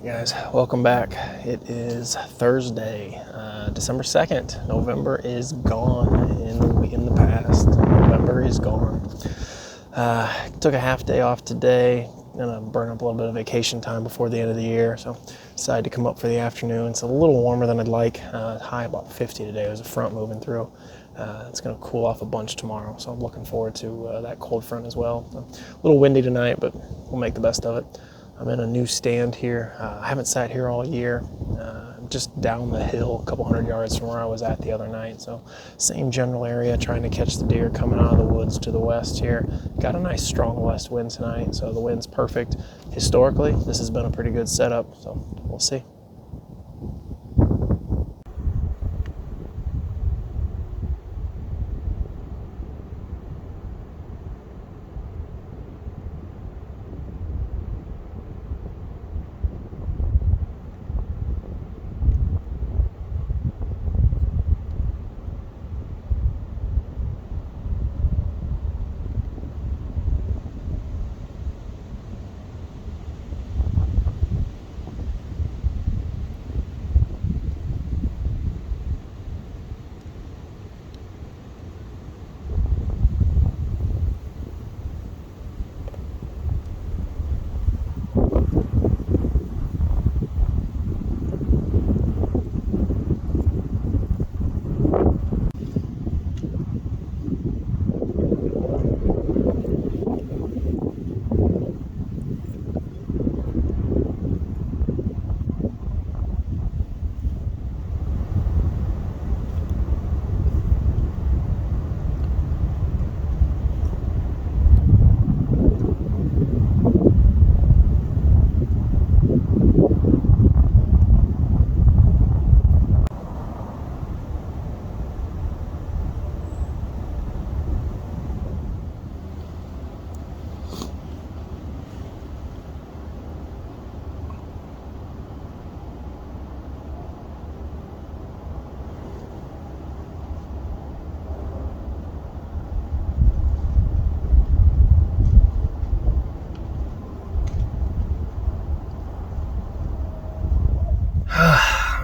Guys, welcome back. It is Thursday, December 2nd. November is gone in the past. November is gone. Took a half day off today. Gonna burn up a little bit of vacation time before the end of the year, so decided to come up for the afternoon. It's a little warmer than I'd like. High about 50 today. There's a front moving through. It's gonna cool off a bunch tomorrow, so I'm looking forward to that cold front as well. A little windy tonight, but we'll make the best of it. I'm in a new stand here. I haven't sat here all year. Just down the hill, a couple hundred yards from where I was at the other night. So same general area, trying to catch the deer coming out of the woods to the west here. Got a nice strong west wind tonight, so the wind's perfect. Historically, this has been a pretty good setup, so we'll see.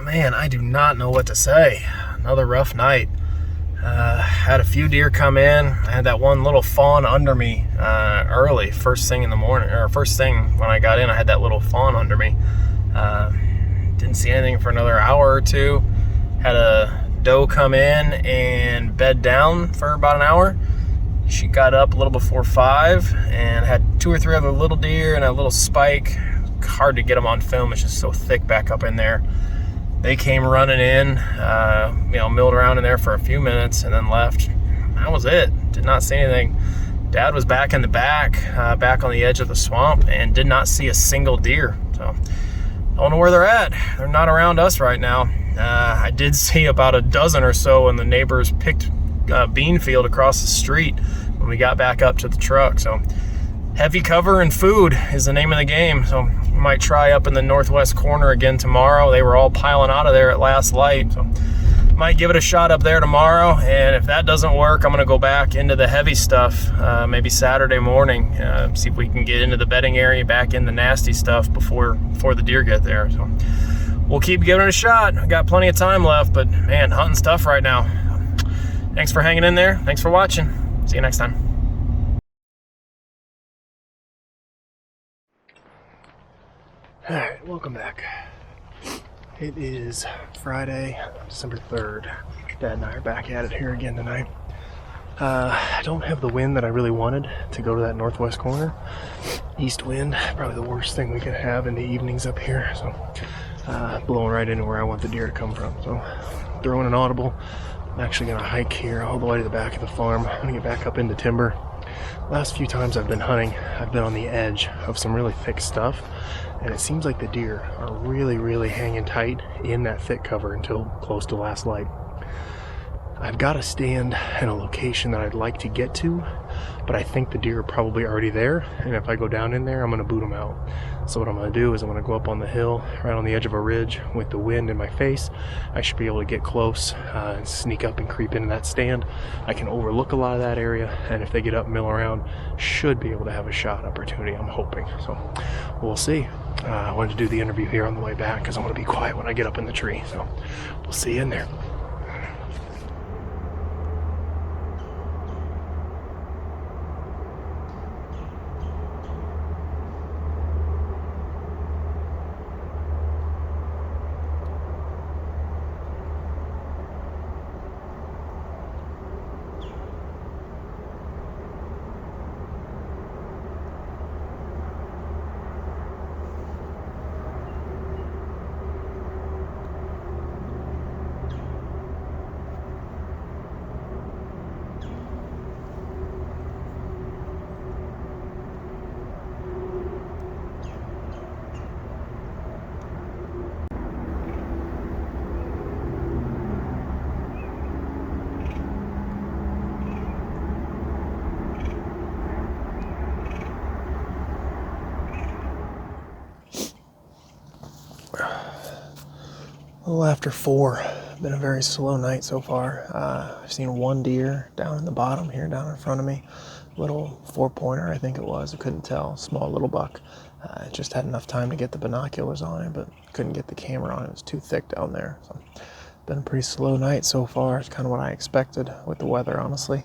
Man, I do not know what to say. Another rough night. Had a few deer come in. I had that one little fawn under me early, first thing in the morning, or first thing when I got in, I had that little fawn under me. Didn't see anything for another hour or two. Had a doe come in and bed down for about an hour. She got up a little before 5 and had 2 or 3 other little deer and a little spike. Hard to get them on film. It's just so thick back up in there. They came running in, milled around in there for a few minutes and then left. That was it. Did not see anything. Dad was back in the back on the edge of the swamp, and did not see a single deer. So, don't know where they're at. They're not around us right now. I did see about a dozen or so in the neighbor's picked bean field across the street when we got back up to the truck. So, heavy cover and food is the name of the game. So we might try up in the northwest corner again tomorrow. They were all piling out of there at last light. So might give it a shot up there tomorrow. And if that doesn't work, I'm going to go back into the heavy stuff, maybe Saturday morning. See if we can get into the bedding area, back in the nasty stuff before the deer get there. So we'll keep giving it a shot. I got plenty of time left, but man, hunting stuff right now. Thanks for hanging in there. Thanks for watching. See you next time. Alright, welcome back. It is Friday, December 3rd. Dad and I are back at it here again tonight. I don't have the wind that I really wanted to go to that northwest corner. East wind, probably the worst thing we could have in the evenings up here. So, blowing right into where I want the deer to come from. So, throwing an audible. I'm actually going to hike here all the way to the back of the farm. I'm going to get back up into timber. Last few times I've been hunting, I've been on the edge of some really thick stuff, and it seems like the deer are really hanging tight in that thick cover until close to last light. I've got a stand in a location that I'd like to get to, but I think the deer are probably already there, and if I go down in there, I'm gonna boot them out. So what I'm gonna do is I'm gonna go up on the hill, right on the edge of a ridge with the wind in my face. I should be able to get close and sneak up and creep into that stand. I can overlook a lot of that area, and if they get up and mill around, should be able to have a shot opportunity, I'm hoping. So we'll see. I wanted to do the interview here on the way back because I want to be quiet when I get up in the tree. So we'll see you in there. A little after 4. Been a very slow night so far. I've seen one deer down in the bottom here, down in front of me. Little 4-pointer, I think it was. I couldn't tell. Small little buck. Just had enough time to get the binoculars on it, but couldn't get the camera on it. It was too thick down there. So, been a pretty slow night so far. It's kind of what I expected with the weather, honestly.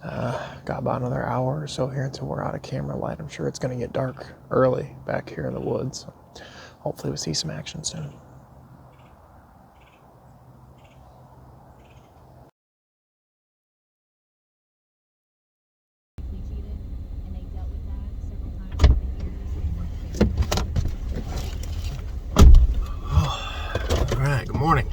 Got about another hour or so here until we're out of camera light. I'm sure it's going to get dark early back here in the woods. So hopefully we'll see some action soon. Alright, good morning.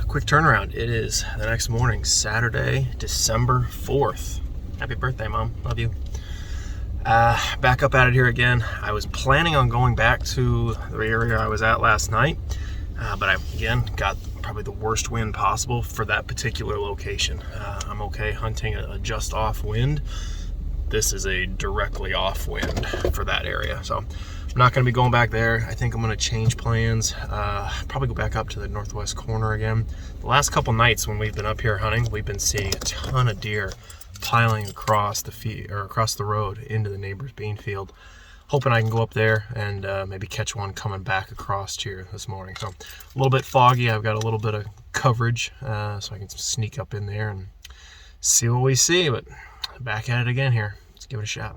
Quick turnaround. It is the next morning, Saturday, December 4th. Happy birthday, Mom. Love you. Back up at it here again. I was planning on going back to the area I was at last night, but I, again, got probably the worst wind possible for that particular location. I'm okay hunting a just off wind. This is a directly off wind for that area. So I'm not going to be going back there. I think I'm going to change plans. Probably go back up to the northwest corner again. The last couple nights when we've been up here hunting, we've been seeing a ton of deer piling across across the road into the neighbor's bean field. Hoping I can go up there and maybe catch one coming back across here this morning. So a little bit foggy. I've got a little bit of coverage, so I can sneak up in there and see what we see. But back at it again here. Let's give it a shot.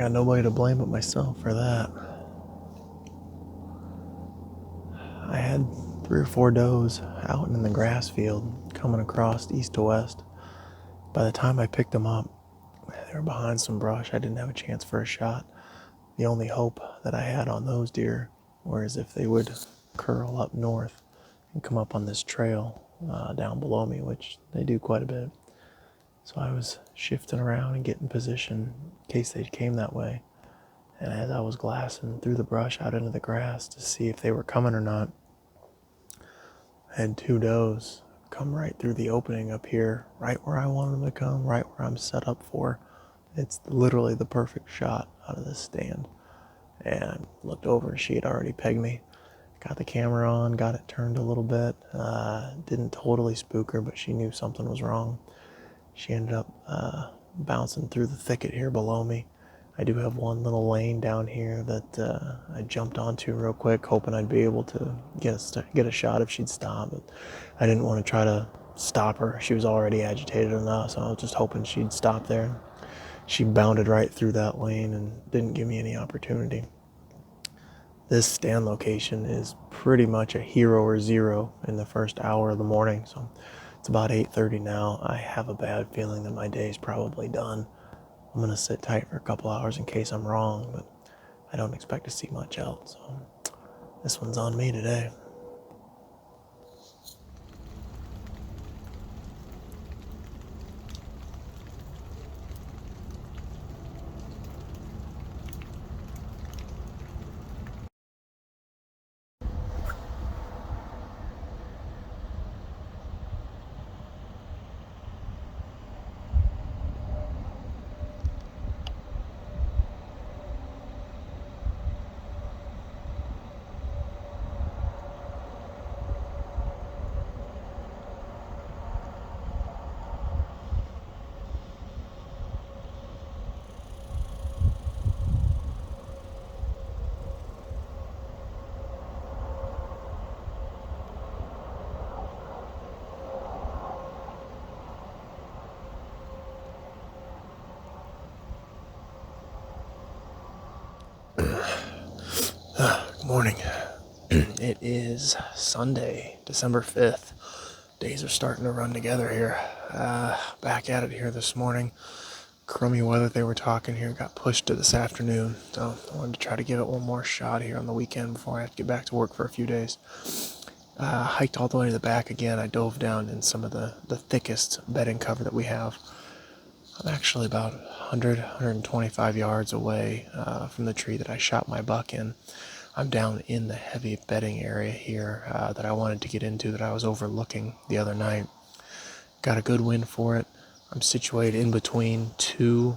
got nobody to blame but myself for that. I had 3 or 4 does out in the grass field coming across east to west. By the time I picked them up, they were behind some brush. I didn't have a chance for a shot. The only hope that I had on those deer was if they would curl up north and come up on this trail down below me, which they do quite a bit. So I was shifting around and getting position in case they came that way. And as I was glassing through the brush out into the grass to see if they were coming or not, I had 2 does come right through the opening up here, right where I wanted them to come, right where I'm set up for. It's literally the perfect shot out of this stand. And looked over and she had already pegged me. Got the camera on, got it turned a little bit. Didn't totally spook her, but she knew something was wrong. She ended up bouncing through the thicket here below me. I do have one little lane down here that I jumped onto real quick, hoping I'd be able to get a shot if she'd stop. But I didn't want to try to stop her. She was already agitated enough, so I was just hoping she'd stop there. She bounded right through that lane and didn't give me any opportunity. This stand location is pretty much a hero or zero in the first hour of the morning, so it's about 8:30 now. I have a bad feeling that my day is probably done. I'm going to sit tight for a couple hours in case I'm wrong, but I don't expect to see much else, so this one's on me today. Good morning. It is Sunday, December 5th. Days are starting to run together here. Back at it here this morning. Crummy weather they were talking here got pushed to this afternoon, so I wanted to try to give it one more shot here on the weekend before I have to get back to work for a few days. Hiked all the way to the back again. I dove down in some of the thickest bedding cover that we have. I'm actually about 125 yards away from the tree that I shot my buck in. I'm down in the heavy bedding area here that I wanted to get into that I was overlooking the other night. Got a good wind for it. I'm situated in between 2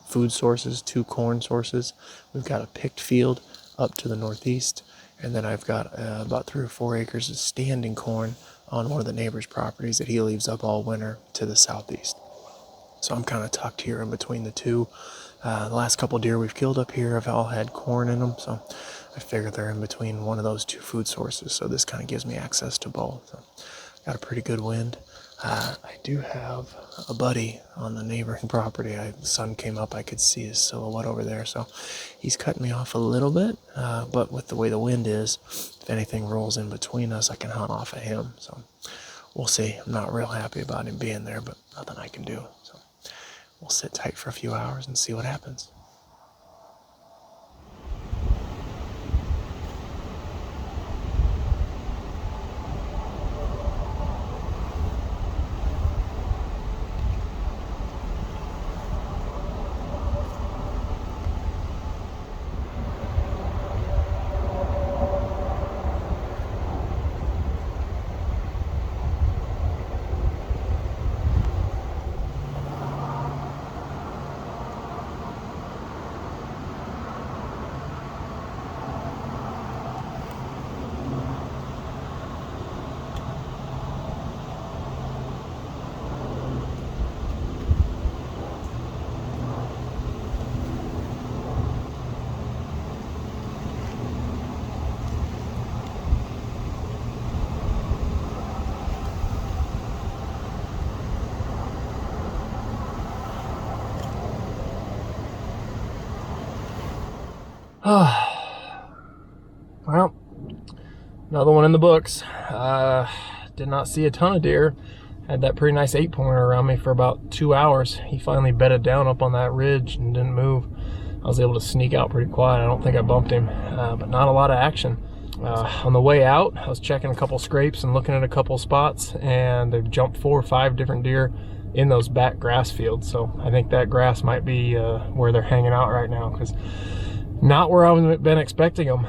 food sources, 2 corn sources. We've got a picked field up to the northeast, and then I've got about 3 or 4 acres of standing corn on one of the neighbor's properties that he leaves up all winter to the southeast. So I'm kind of tucked here in between the 2. The last couple deer we've killed up here have all had corn in them, so I figure they're in between one of those 2 food sources, so this kind of gives me access to both. So got a pretty good wind. I do have a buddy on the neighboring property. The sun came up, I could see his silhouette over there, so he's cutting me off a little bit, but with the way the wind is, if anything rolls in between us, I can hunt off of him, so we'll see. I'm not real happy about him being there, but nothing I can do, so we'll sit tight for a few hours and see what happens. Well, another one in the books. Did not see a ton of deer. Had that pretty nice 8-pointer around me for about 2 hours. He finally bedded down up on that ridge and didn't move. I was able to sneak out pretty quiet. I don't think I bumped him, but not a lot of action. On the way out, I was checking a couple scrapes and looking at a couple spots, and they jumped 4 or 5 different deer in those back grass fields. So I think that grass might be where they're hanging out right now, because not where I've been expecting them.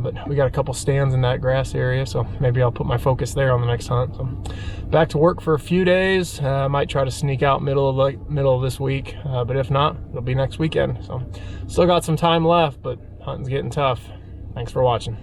But we got a couple stands in that grass area, so maybe I'll put my focus there on the next hunt. So back to work for a few days. I might try to sneak out middle of this week, but if not, it'll be next weekend. So still got some time left, but hunting's getting tough. Thanks for watching.